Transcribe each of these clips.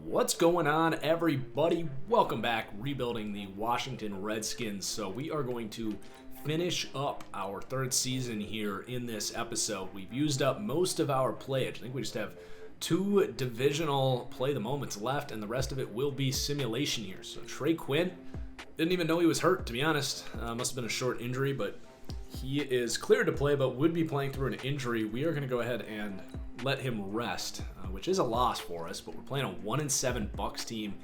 What's going on, everybody? Welcome back, rebuilding the Washington Redskins. So we are going to finish up our third season here in this episode. We've used up most of our playage. I think we just have 2 divisional play the moments left, and the rest of it will be simulation here. So Trey Quinn, didn't even know he was hurt, to be honest. Must have been a short injury, but he is cleared to play, but would be playing through an injury. We are going to go ahead and let him rest, which is a loss for us, but we're playing a 1-7 Bucs team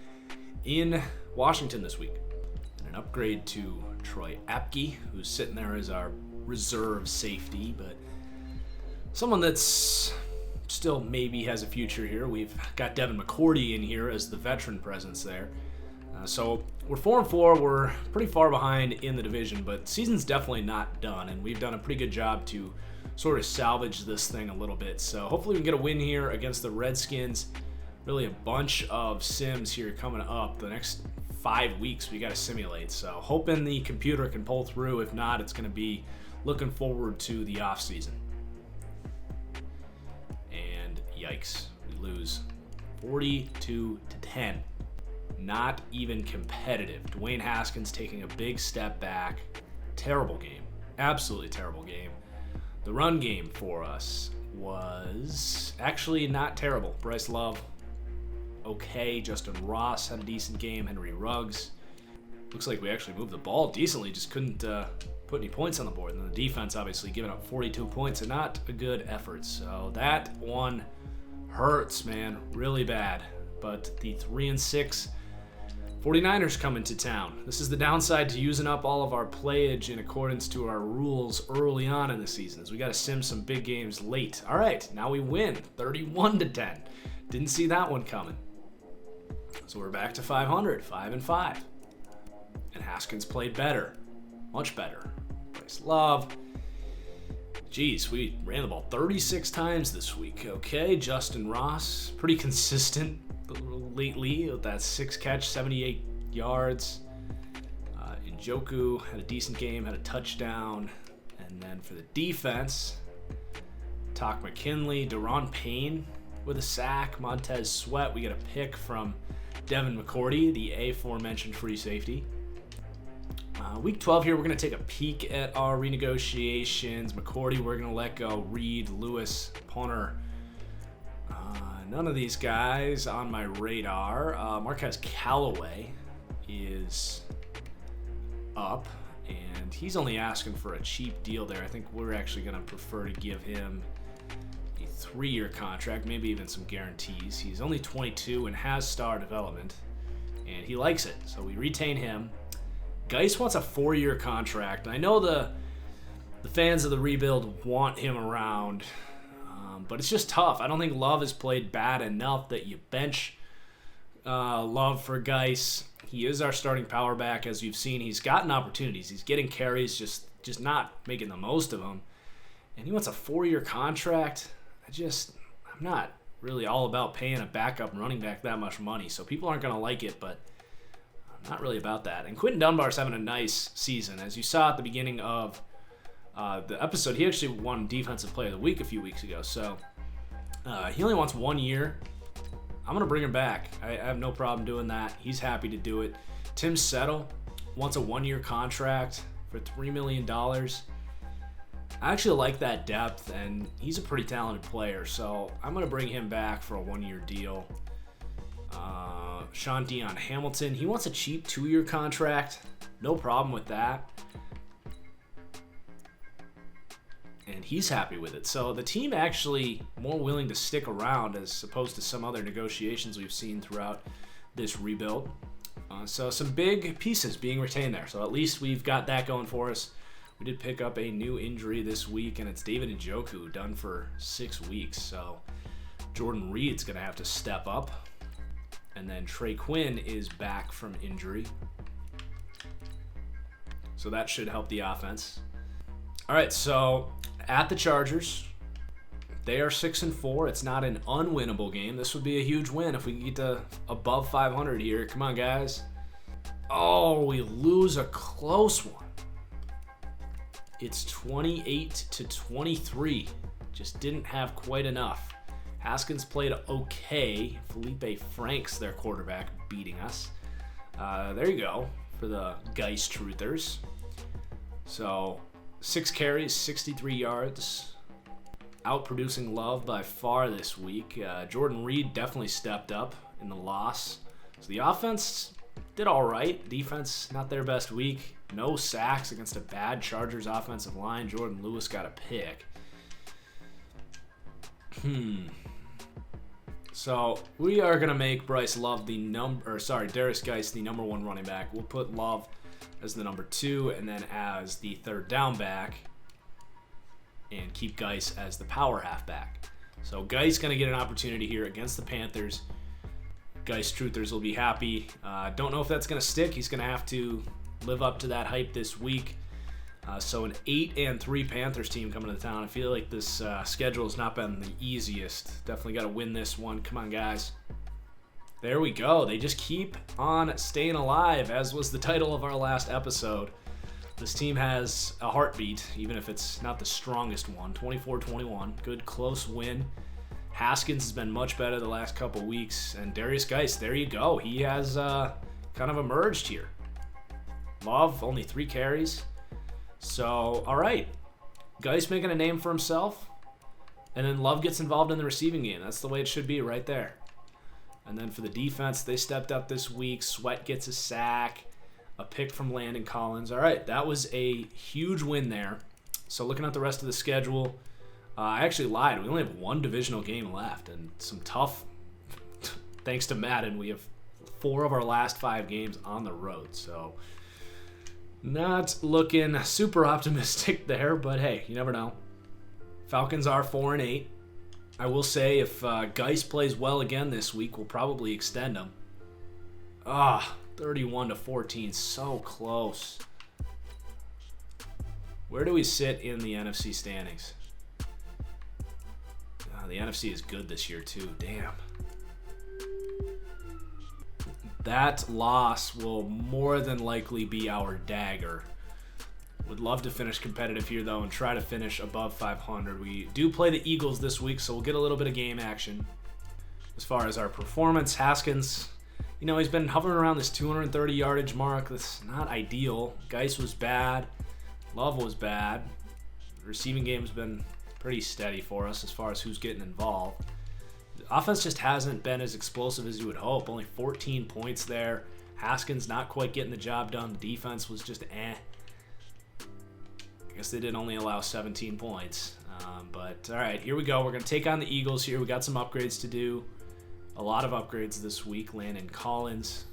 in Washington this week. And an upgrade to Troy Apke, who's sitting there as our reserve safety, but someone that's still maybe has a future here. We've got Devin McCourty in here as the veteran presence there. So we're 4-4. We're pretty far behind in the division, but season's definitely not done, and we've done a pretty good job to sort of salvage this thing a little bit. So hopefully we can get a win here against the Redskins. Really a bunch of sims here coming up. The next 5 weeks we got to simulate. So hoping the computer can pull through. If not, it's going to be looking forward to the off season. And yikes, we lose 42-10. Not even competitive. Dwayne Haskins taking a big step back. Terrible game. Absolutely terrible game. The run game for us was actually not terrible. Bryce Love, okay. Justin Ross had a decent game. Henry Ruggs. Looks like we actually moved the ball decently. Just couldn't put any points on the board. And the defense obviously giving up 42 points and not a good effort. So that one hurts, man. Really bad. But the 3-6 49ers coming to town. This is the downside to using up all of our playage in accordance to our rules early on in the season. We got to sim some big games late. All right, now we win 31-10. Didn't see that one coming. So we're back to 500, 5-5. And Haskins played better, much better. Bryce Love. Geez, we ran the ball 36 times this week. Okay, Justin Ross, pretty consistent lately with that 6-catch, 78 yards. Njoku had a decent game, had a touchdown. And then for the defense, Talk McKinley, Daron Payne with a sack, Montez Sweat. We get a pick from Devin McCourty, the aforementioned free safety. Week 12 here, we're going to take a peek at our renegotiations. McCourty, we're going to let go. Reed, Lewis, Punter. None of these guys on my radar. Marquez Callaway is up, and he's only asking for a cheap deal there. I think we're actually going to prefer to give him a 3-year contract, maybe even some guarantees. He's only 22 and has star development, and he likes it, so we retain him. Geis wants a 4-year contract. I know the fans of the rebuild want him around, but it's just tough. I don't think Love has played bad enough that you bench Love for Geis. He is our starting power back, as you've seen. He's gotten opportunities. He's getting carries, just not making the most of them. And he wants a 4-year contract. I'm not really all about paying a backup running back that much money, so people aren't going to like it, but I'm not really about that. And Quentin Dunbar's having a nice season. As you saw at the beginning of the episode, he actually won Defensive Player of the Week a few weeks ago. So he only wants 1 year. I'm going to bring him back. I have no problem doing that. He's happy to do it. Tim Settle wants a 1-year contract for $3 million. I actually like that depth, and he's a pretty talented player. So I'm going to bring him back for a 1-year deal. Sean Dion Hamilton, he wants a cheap 2-year contract. No problem with that. And he's happy with it. So the team actually more willing to stick around as opposed to some other negotiations we've seen throughout this rebuild. So some big pieces being retained there. So at least we've got that going for us. We did pick up a new injury this week, and it's David Njoku, done for 6 weeks. So Jordan Reed's going to have to step up. And then Trey Quinn is back from injury. So that should help the offense. All right, so at the Chargers, they are 6-4. It's not an unwinnable game. This would be a huge win if we get to above 500 here. Come on, guys. Oh, we lose a close one. It's 28-23. Just didn't have quite enough. Haskins played okay. Felipe Franks, their quarterback, beating us. There you go for the Geist Truthers. So 6 carries, 63 yards. Outproducing Love by far this week. Jordan Reed definitely stepped up in the loss. So the offense did all right. Defense, not their best week. No sacks against a bad Chargers offensive line. Jordan Lewis got a pick. So we are gonna make Darius Geist the number 1 running back. We'll put Love as the number 2, and then as the third down back, and keep Geist as the power halfback. So Geist gonna get an opportunity here against the Panthers. Geist Truthers will be happy. Don't know if that's gonna stick. He's gonna have to live up to that hype this week. So an 8-3 Panthers team coming to town. I feel like this schedule has not been the easiest. Definitely got to win this one. Come on, guys. There we go. They just keep on staying alive, as was the title of our last episode. This team has a heartbeat, even if it's not the strongest one. 24-21. Good, close win. Haskins has been much better the last couple weeks. And Darius Geist, there you go. He has kind of emerged here. Love, only 3 carries. So, all right. Geist making a name for himself. And then Love gets involved in the receiving game. That's the way it should be right there. And then for the defense, they stepped up this week. Sweat gets a sack. A pick from Landon Collins. All right, that was a huge win there. So looking at the rest of the schedule, I actually lied. We only have 1 divisional game left. And some tough, thanks to Madden, we have 4 of our last 5 games on the road. So not looking super optimistic there, but hey, you never know. Falcons are 4-8. I will say if Geist plays well again this week, we'll probably extend him. 31-14, so close. Where do we sit in the NFC standings? The NFC is good this year too, damn. That loss will more than likely be our dagger. Would love to finish competitive here, though, and try to finish above 500. We do play the Eagles this week, so we'll get a little bit of game action. As far as our performance, Haskins, he's been hovering around this 230 yardage mark. That's not ideal. Geist was bad. Love was bad. The receiving game's been pretty steady for us as far as who's getting involved. Offense just hasn't been as explosive as you would hope. Only 14 points there. Haskins not quite getting the job done. The defense was just I guess they did only allow 17 points. But all right, here we go. We're going to take on the Eagles here. We got some upgrades to do. A lot of upgrades this week. Landon Collins.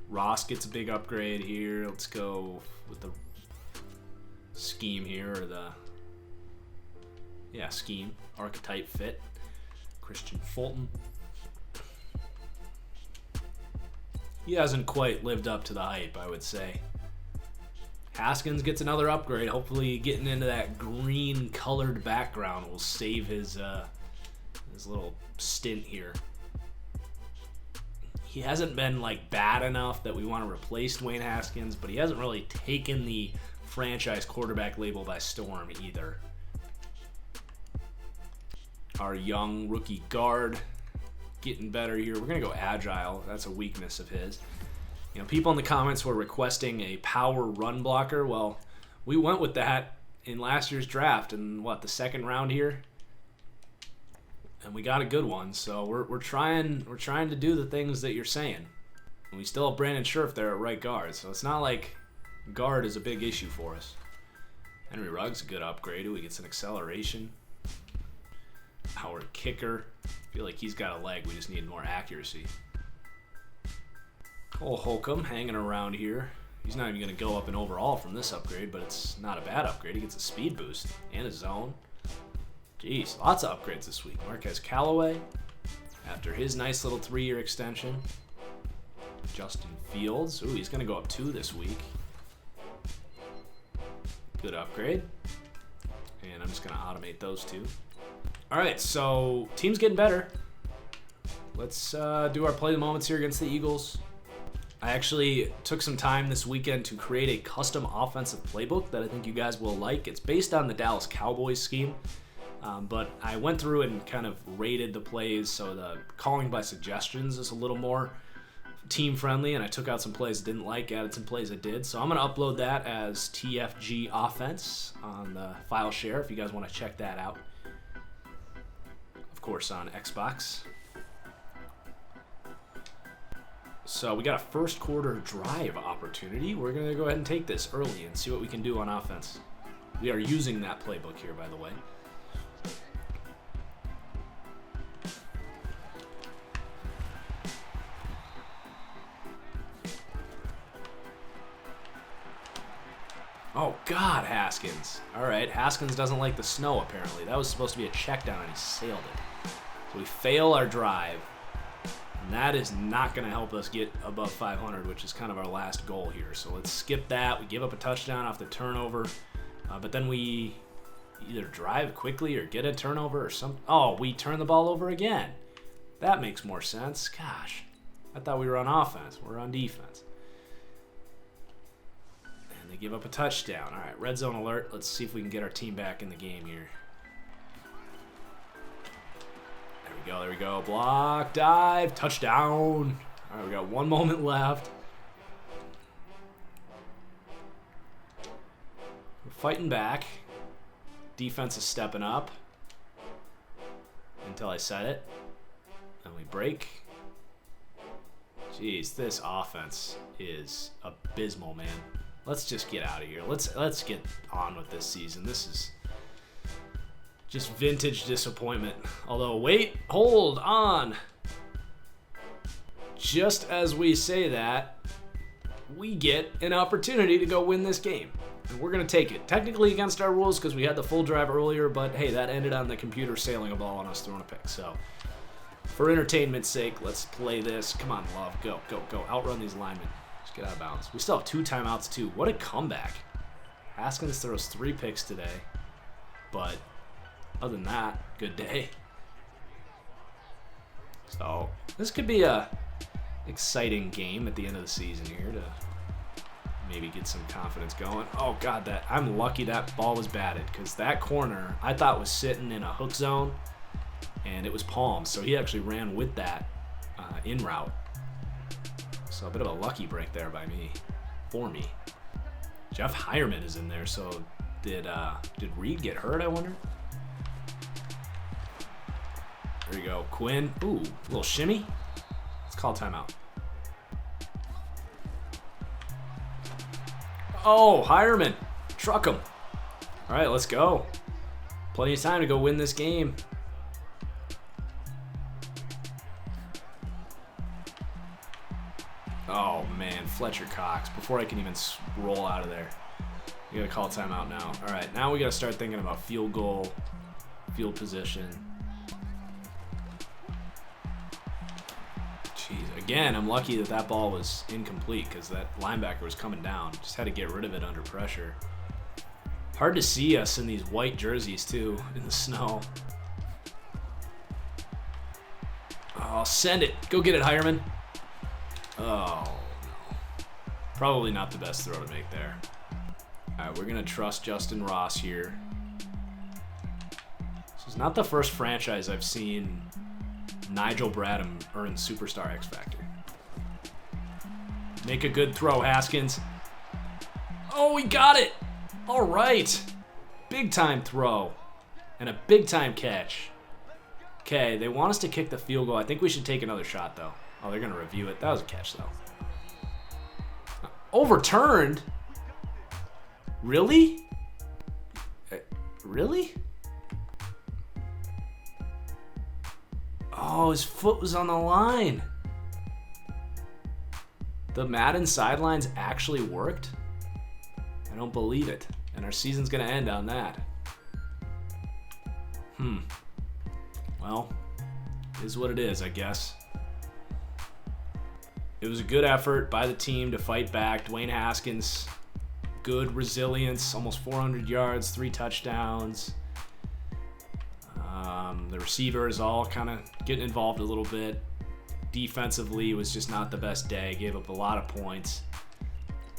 Ross gets a big upgrade here. Let's go with the scheme here, or the scheme, archetype fit. Christian Fulton. He hasn't quite lived up to the hype, I would say. Haskins gets another upgrade. Hopefully getting into that green colored background will save his little stint here. He hasn't been bad enough that we want to replace Dwayne Haskins, but he hasn't really taken the franchise quarterback label by storm either. Our young rookie guard getting better here. We're going to go agile. That's a weakness of his. People in the comments were requesting a power run blocker. Well, we went with that in last year's draft in the second round here. And we got a good one. So we're trying to do the things that you're saying. And we still have Brandon Scherf there at right guard. So it's not like guard is a big issue for us. Henry Ruggs, a good upgrade. He gets an acceleration. Our kicker. I feel like he's got a leg. We just need more accuracy. Cole Holcomb hanging around here. He's not even going to go up in overall from this upgrade, but it's not a bad upgrade. He gets a speed boost and a zone. Jeez, lots of upgrades this week. Marquez Callaway, after his nice little 3-year extension. Justin Fields. Ooh, he's going to go up 2 this week. Good upgrade. And I'm just going to automate those 2. All right, so team's getting better. Let's do our play of the moments here against the Eagles. I actually took some time this weekend to create a custom offensive playbook that I think you guys will like. It's based on the Dallas Cowboys scheme, but I went through and kind of rated the plays, so the calling by suggestions is a little more team friendly, and I took out some plays I didn't like, added some plays I did. So I'm going to upload that as TFG Offense on the file share if you guys want to check that out. Of course, on Xbox. So we got a first quarter drive opportunity. We're going to go ahead and take this early and see what we can do on offense. We are using that playbook here, by the way. Oh, God, Haskins. All right, Haskins doesn't like the snow, apparently. That was supposed to be a check down, and he sailed it. So we fail our drive, and that is not going to help us get above 500, which is kind of our last goal here. So let's skip that. We give up a touchdown off the turnover, but then we either drive quickly or get a turnover or something. Oh, we turn the ball over again. That makes more sense. Gosh, I thought we were on offense. We're on defense. They give up a touchdown. All right, red zone alert. Let's see if we can get our team back in the game here. There we go. Block, dive, touchdown. All right, we got 1 moment left. We're fighting back. Defense is stepping up until I set it. And we break. Jeez, this offense is abysmal, man. Let's just get out of here. Let's get on with this season. This is just vintage disappointment. Although, wait, hold on. Just as we say that, we get an opportunity to go win this game. And we're going to take it. Technically against our rules because we had the full drive earlier, but hey, that ended on the computer sailing a ball on us throwing a pick. So, for entertainment's sake, let's play this. Come on, Love. Go. Outrun these linemen. Get out of bounds. We still have 2 timeouts, too. What a comeback. Haskins throws 3 picks today. But other than that, good day. So this could be a exciting game at the end of the season here to maybe get some confidence going. Oh, God, I'm lucky that ball was batted because that corner I thought was sitting in a hook zone, and it was palm. So he actually ran with that in route. So a bit of a lucky break there by me, for me. Jeff Hireman is in there, so did Reed get hurt, I wonder? There you go, Quinn. Ooh, a little shimmy. Let's call timeout. Oh, Hireman, truck him. All right, let's go. Plenty of time to go win this game. Oh, man, Fletcher Cox. Before I can even roll out of there. We got to call timeout now. All right, now we got to start thinking about field goal, field position. Jeez, again, I'm lucky that ball was incomplete because that linebacker was coming down. Just had to get rid of it under pressure. Hard to see us in these white jerseys, too, in the snow. Oh, send it. Go get it, Hireman. Oh, no. Probably not the best throw to make there. All right, we're going to trust Justin Ross here. This is not the first franchise I've seen Nigel Bradham earn Superstar X Factor. Make a good throw, Haskins. Oh, we got it. All right. Big time throw and a big time catch. Okay, they want us to kick the field goal. I think we should take another shot, though. Oh, they're going to review it. That was a catch, though. Overturned? Really? Really? Oh, his foot was on the line. The Madden sidelines actually worked? I don't believe it. And our season's going to end on that. Well, it is what it is, I guess. It was a good effort by the team to fight back. Dwayne Haskins, good resilience, almost 400 yards, 3 touchdowns. The receivers all kind of getting involved a little bit. Defensively, it was just not the best day. Gave up a lot of points.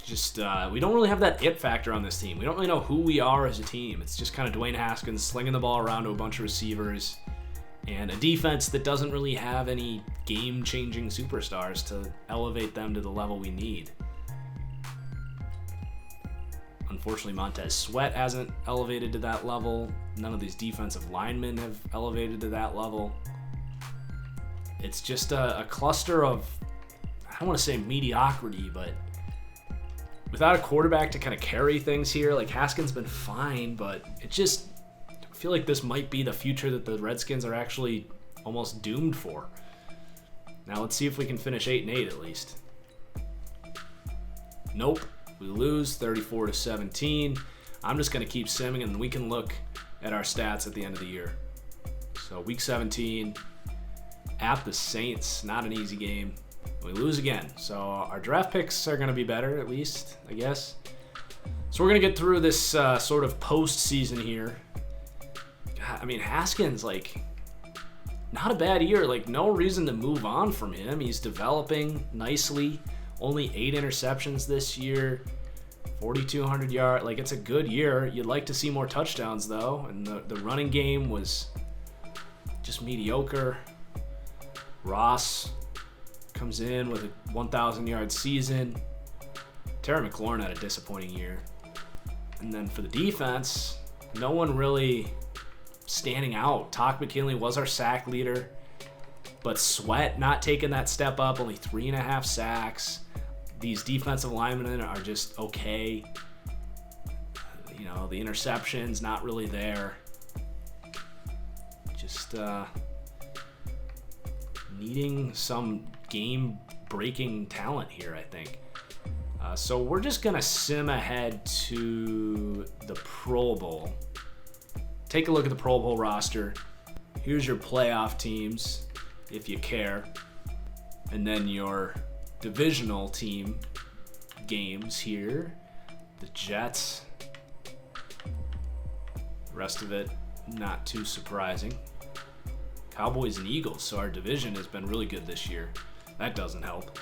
Just we don't really have that it factor on this team. We don't really know who we are as a team. It's just kind of Dwayne Haskins slinging the ball around to a bunch of receivers and a defense that doesn't really have any game-changing superstars to elevate them to the level we need. Unfortunately, Montez Sweat hasn't elevated to that level. None of these defensive linemen have elevated to that level. It's just a cluster of, I don't want to say mediocrity, but without a quarterback to kind of carry things here, like Haskins been fine, but it just, I feel like this might be the future that the Redskins are actually almost doomed for. Now let's see if we can finish 8-8 at least. Nope, we lose 34-17. I'm just gonna keep simming, and we can look at our stats at the end of the year. So week 17 at the Saints, not an easy game. We lose again. So our draft picks are going to be better, at least, I guess. So we're going to get through this sort of postseason here. God, I mean, Haskins, like, not a bad year. Like, no reason to move on from him. He's developing nicely. Only 8 interceptions this year. 4,200 yards. Like, it's a good year. You'd like to see more touchdowns, though. And the running game was just mediocre. Ross comes in with a 1,000-yard season. Terry McLaurin had a disappointing year. And then for the defense, no one really standing out. Todd McKinley was our sack leader, but Sweat not taking that step up, only 3.5 sacks. These defensive linemen are just okay. You know, the interceptions, not really there. Just needing some game-breaking talent here, I think. So we're just going to sim ahead to the Pro Bowl. Take a look at the Pro Bowl roster. Here's your playoff teams, if you care. And then your divisional team games here. The Jets. The rest of it, not too surprising. Cowboys and Eagles, so our division has been really good this year. That doesn't help.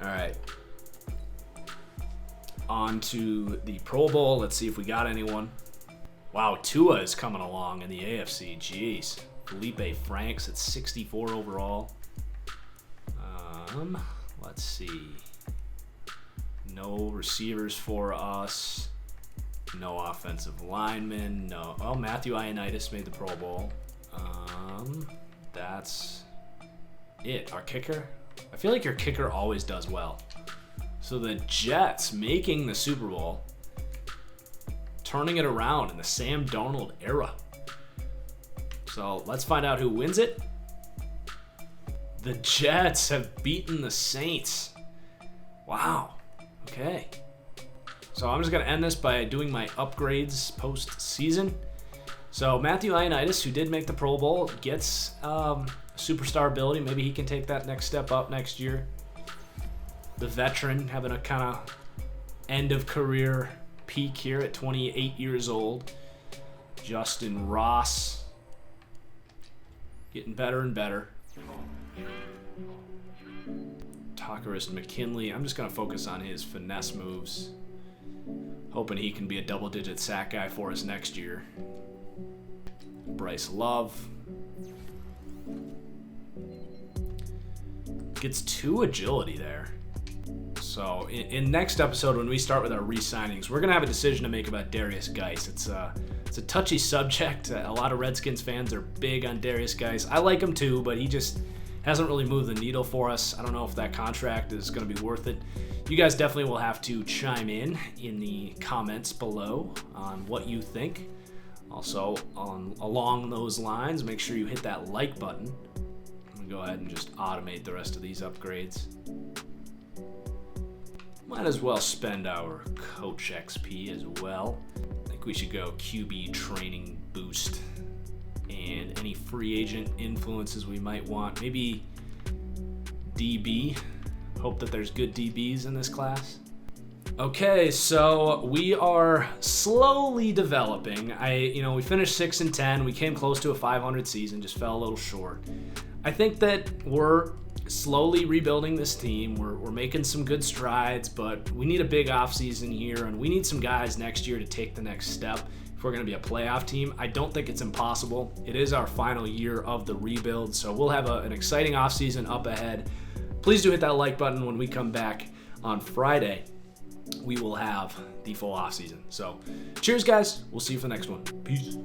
All right. On to the Pro Bowl. Let's see if we got anyone. Wow, Tua is coming along in the AFC. Jeez. Felipe Franks at 64 overall. Let's see. No receivers for us. No offensive linemen. No. Oh, Matthew Ioannidis made the Pro Bowl. That's it. Our kicker. I feel like your kicker always does well. So the Jets making the Super Bowl, turning it around in the Sam Darnold era. So let's find out who wins it. The Jets have beaten the Saints. Wow. Okay. So I'm just going to end this by doing my upgrades post-season. So Matthew Ioannidis, who did make the Pro Bowl, gets superstar ability. Maybe he can take that next step up next year. The veteran having a kind of end-of-career peak here at 28 years old. Justin Ross getting better and better. Takarist McKinley, I'm just going to focus on his finesse moves. Hoping he can be a double-digit sack guy for us next year. Bryce Love gets 2 agility there. So in next episode, when we start with our re-signings, we're going to have a decision to make about Darius Geis. It's a touchy subject. A lot of Redskins fans are big on Darius Geis. I like him too, but he just hasn't really moved the needle for us. I don't know if that contract is going to be worth it. You guys definitely will have to chime in the comments below on what you think. Also, along those lines, make sure you hit that like button. I'm going to go ahead and just automate the rest of these upgrades. Might as well spend our Coach XP as well. I think we should go QB training boost and any free agent influences we might want. Maybe DB. Hope that there's good DBs in this class. Okay, so we are slowly developing. We finished 6-10. We came close to a 500 season, just fell a little short. I think that we're slowly rebuilding this team. We're making some good strides, but we need a big offseason here, and we need some guys next year to take the next step if we're going to be a playoff team. I don't think it's impossible. It is our final year of the rebuild, so we'll have an exciting offseason up ahead. Please do hit that like button. When we come back on Friday, we will have the full offseason. So cheers, guys. We'll see you for the next one. Peace.